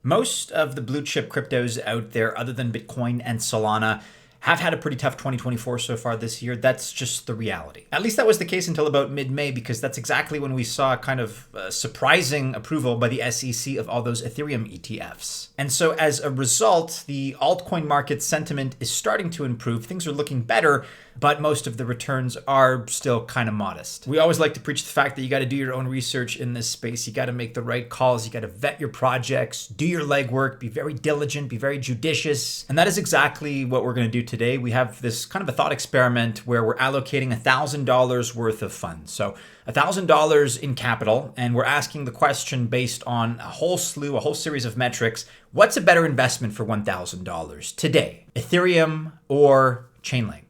Most of the blue chip cryptos out there, other than Bitcoin and Solana, have had a pretty tough 2024 so far this year. That's just the reality. At least that was the case until about mid-May, because that's exactly when we saw kind of surprising approval by the SEC of all those Ethereum ETFs. And so as a result, the altcoin market sentiment is starting to improve. Things are looking better, but most of the returns are still kind of modest. We always like to preach the fact that you got to do your own research in this space. You got to make the right calls. You got to vet your projects, do your legwork, be very diligent, be very judicious. And that is exactly what we're going to do today. We have this kind of a thought experiment where we're allocating $1,000 worth of funds. So $1,000 in capital, and we're asking the question based on a whole series of metrics. What's a better investment for $1,000 today? Ethereum or Chainlink?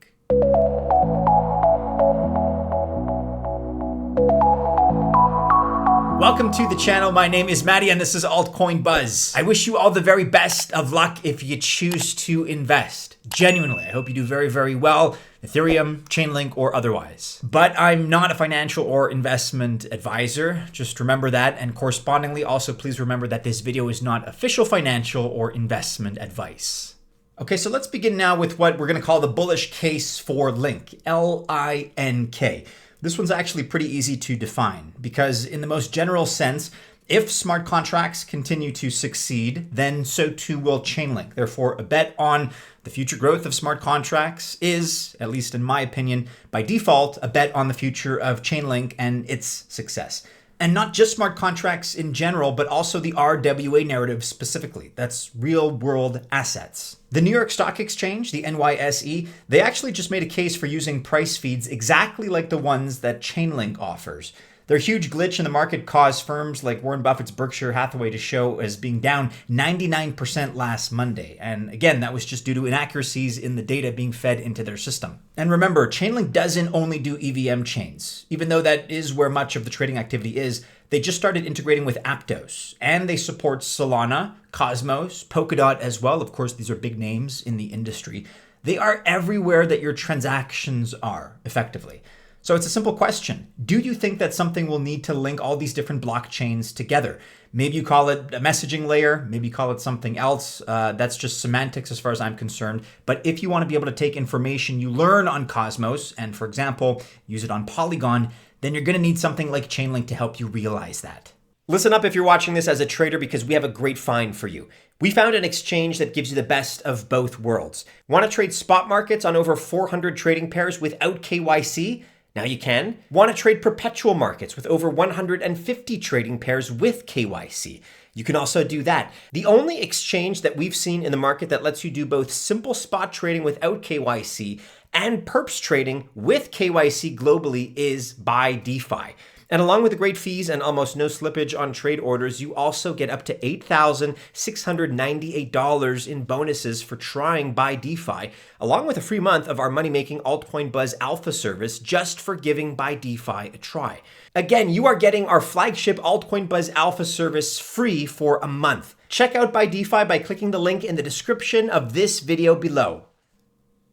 Welcome to the channel. My name is Maddie and this is Altcoin Buzz. I wish you all the very best of luck if you choose to invest. Genuinely, I hope you do very, very well. Ethereum, Chainlink, or otherwise. But I'm not a financial or investment advisor. Just remember that. And correspondingly, also please remember that this video is not official financial or investment advice. Okay, so let's begin now with what we're going to call the bullish case for Link, L-I-N-K. This one's actually pretty easy to define because in the most general sense, if smart contracts continue to succeed, then so too will Chainlink. Therefore, a bet on the future growth of smart contracts is, at least in my opinion, by default, a bet on the future of Chainlink and its success. And not just smart contracts in general, but also the RWA narrative specifically. That's real world assets. The New York Stock Exchange, the NYSE, they actually just made a case for using price feeds exactly like the ones that Chainlink offers. Their huge glitch in the market caused firms like Warren Buffett's Berkshire Hathaway to show as being down 99% last Monday. And again, that was just due to inaccuracies in the data being fed into their system. And remember, Chainlink doesn't only do EVM chains. Even though that is where much of the trading activity is, they just started integrating with Aptos. And they support Solana, Cosmos, Polkadot as well. Of course, these are big names in the industry. They are everywhere that your transactions are, effectively. So it's a simple question. Do you think that something will need to link all these different blockchains together? Maybe you call it a messaging layer, maybe you call it something else. That's just semantics as far as I'm concerned. But if you want to be able to take information you learn on Cosmos and, for example, use it on Polygon, then you're going to need something like Chainlink to help you realize that. Listen up if you're watching this as a trader, because we have a great find for you. We found an exchange that gives you the best of both worlds. Want to trade spot markets on over 400 trading pairs without KYC? Now you can. Want to trade perpetual markets with over 150 trading pairs with KYC? You can also do that. The only exchange that we've seen in the market that lets you do both simple spot trading without KYC and perps trading with KYC globally is BYDFi. And along with the great fees and almost no slippage on trade orders, you also get up to $8,698 in bonuses for trying BYDFi, along with a free month of our money-making Altcoin Buzz Alpha service just for giving BYDFi a try. Again, you are getting our flagship Altcoin Buzz Alpha service free for a month. Check out BYDFi by clicking the link in the description of this video below.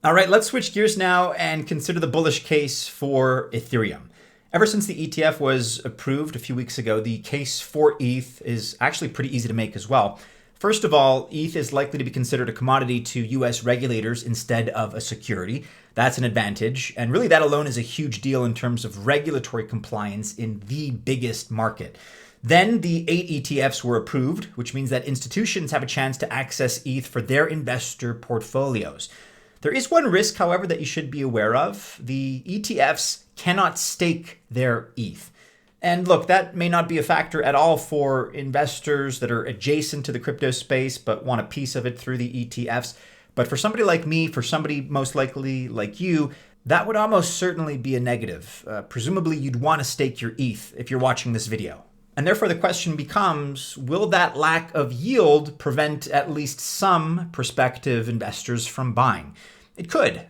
All right, let's switch gears now and consider the bullish case for Ethereum. Ever since the ETF was approved a few weeks ago, the case for ETH is actually pretty easy to make as well. First of all, ETH is likely to be considered a commodity to US regulators instead of a security. That's an advantage, and really that alone is a huge deal in terms of regulatory compliance in the biggest market. Then the 8 ETFs were approved, which means that institutions have a chance to access ETH for their investor portfolios. There is one risk, however, that you should be aware of. The ETFs cannot stake their ETH. And look, that may not be a factor at all for investors that are adjacent to the crypto space but want a piece of it through the ETFs. But for somebody like me, for somebody most likely like you, that would almost certainly be a negative. Presumably, you'd want to stake your ETH if you're watching this video. And therefore, the question becomes, will that lack of yield prevent at least some prospective investors from buying? It could.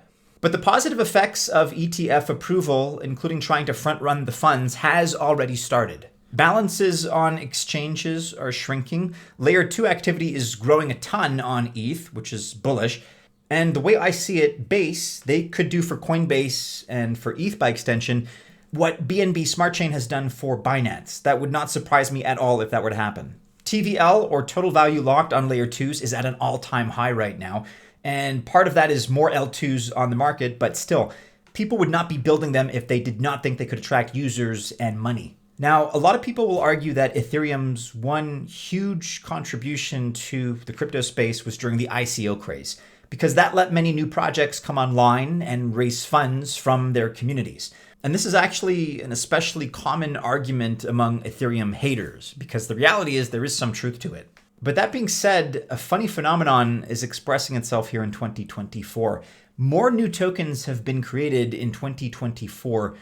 But the positive effects of ETF approval, including trying to front-run the funds, has already started. Balances on exchanges are shrinking. Layer 2 activity is growing a ton on ETH, which is bullish. And the way I see it, Base, they could do for Coinbase and for ETH by extension what BNB Smart Chain has done for Binance. That would not surprise me at all if that were to happen. TVL, or total value locked on layer 2s, is at an all-time high right now. And part of that is more L2s on the market, but still, people would not be building them if they did not think they could attract users and money. Now, a lot of people will argue that Ethereum's one huge contribution to the crypto space was during the ICO craze, because that let many new projects come online and raise funds from their communities. And this is actually an especially common argument among Ethereum haters, because the reality is there is some truth to it. But that being said, a funny phenomenon is expressing itself here in 2024. More new tokens have been created in 2024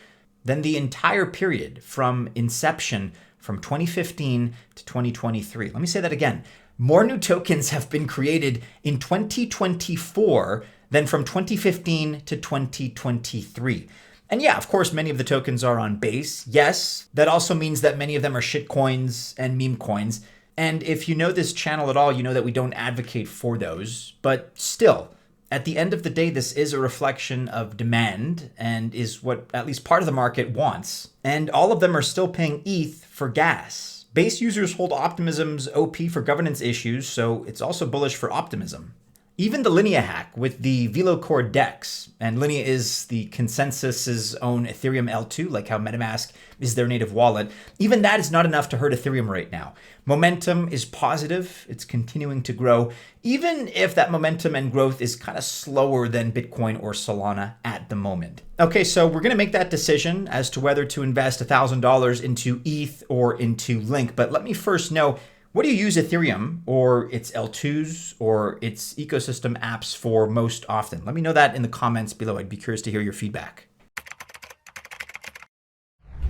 than the entire period from inception from 2015 to 2023. Let me say that again. More new tokens have been created in 2024 than from 2015 to 2023. And yeah, of course, many of the tokens are on Base. Yes, that also means that many of them are shitcoins and meme coins. And if you know this channel at all, you know that we don't advocate for those. But still, at the end of the day, this is a reflection of demand and is what at least part of the market wants. And all of them are still paying ETH for gas. Base users hold Optimism's OP for governance issues, so it's also bullish for Optimism. Even the Linea hack with the VeloCore DEX, and Linea is the consensus's own Ethereum L2, like how MetaMask is their native wallet, even that is not enough to hurt Ethereum right now. Momentum is positive, it's continuing to grow, even if that momentum and growth is kind of slower than Bitcoin or Solana at the moment. Okay, so we're gonna make that decision as to whether to invest $1,000 into ETH or into Link, but let me first know, what do you use Ethereum or its L2s or its ecosystem apps for most often? Let me know that in the comments below. I'd be curious to hear your feedback.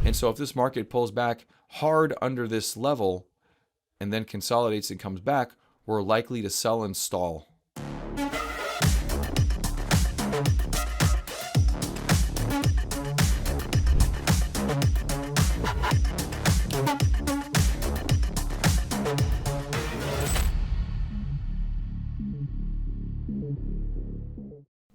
And so if this market pulls back hard under this level and then consolidates and comes back, we're likely to sell and stall.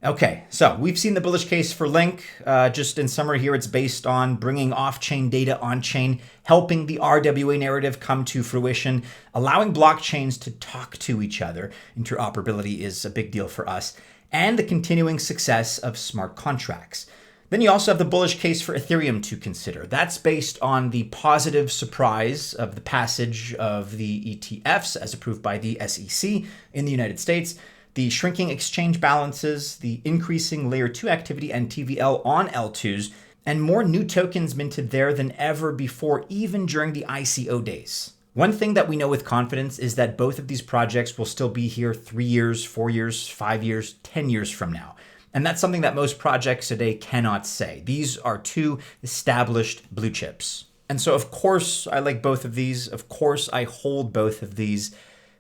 Okay, so we've seen the bullish case for Link. Just in summary here, it's based on bringing off-chain data on-chain, helping the RWA narrative come to fruition, allowing blockchains to talk to each other. Interoperability is a big deal for us, and the continuing success of smart contracts. Then you also have the bullish case for Ethereum to consider. That's based on the positive surprise of the passage of the ETFs as approved by the SEC in the United States, the shrinking exchange balances, the increasing layer 2 activity and TVL on L2s, and more new tokens minted there than ever before, even during the ICO days. One thing that we know with confidence is that both of these projects will still be here 3 years, 4 years, 5 years, 10 years from now. And that's something that most projects today cannot say. These are two established blue chips. And so of course I like both of these. Of course I hold both of these.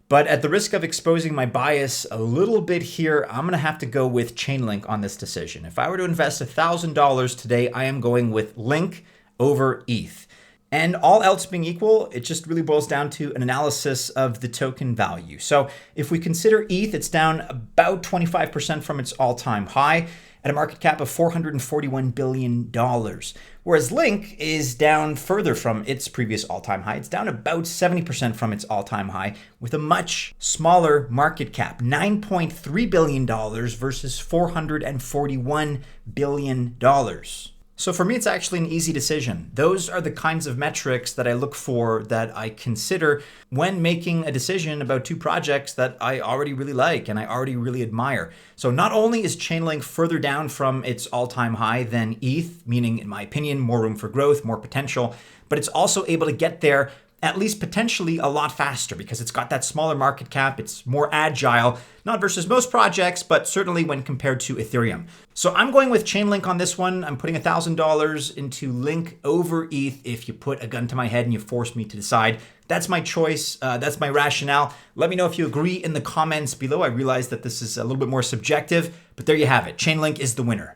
But at the risk of exposing my bias a little bit here, I'm going to have to go with Chainlink on this decision. If I were to invest $1,000 today, I am going with Link over ETH. And all else being equal, it just really boils down to an analysis of the token value. So if we consider ETH, it's down about 25% from its all-time high at a market cap of $441 billion. Whereas Link is down further from its previous all-time high. It's down about 70% from its all-time high with a much smaller market cap, $9.3 billion versus $441 billion. So for me, it's actually an easy decision. Those are the kinds of metrics that I look for, that I consider when making a decision about two projects that I already really like and I already really admire. So not only is Chainlink further down from its all-time high than ETH, meaning, in my opinion, more room for growth, more potential, but it's also able to get there at least potentially a lot faster because it's got that smaller market cap. It's more agile, not versus most projects, but certainly when compared to Ethereum. So I'm going with Chainlink on this one. I'm putting $1,000 into Link over ETH if you put a gun to my head and you force me to decide. That's my choice. That's my rationale. Let me know if you agree in the comments below. I realize that this is a little bit more subjective, but there you have it. Chainlink is the winner.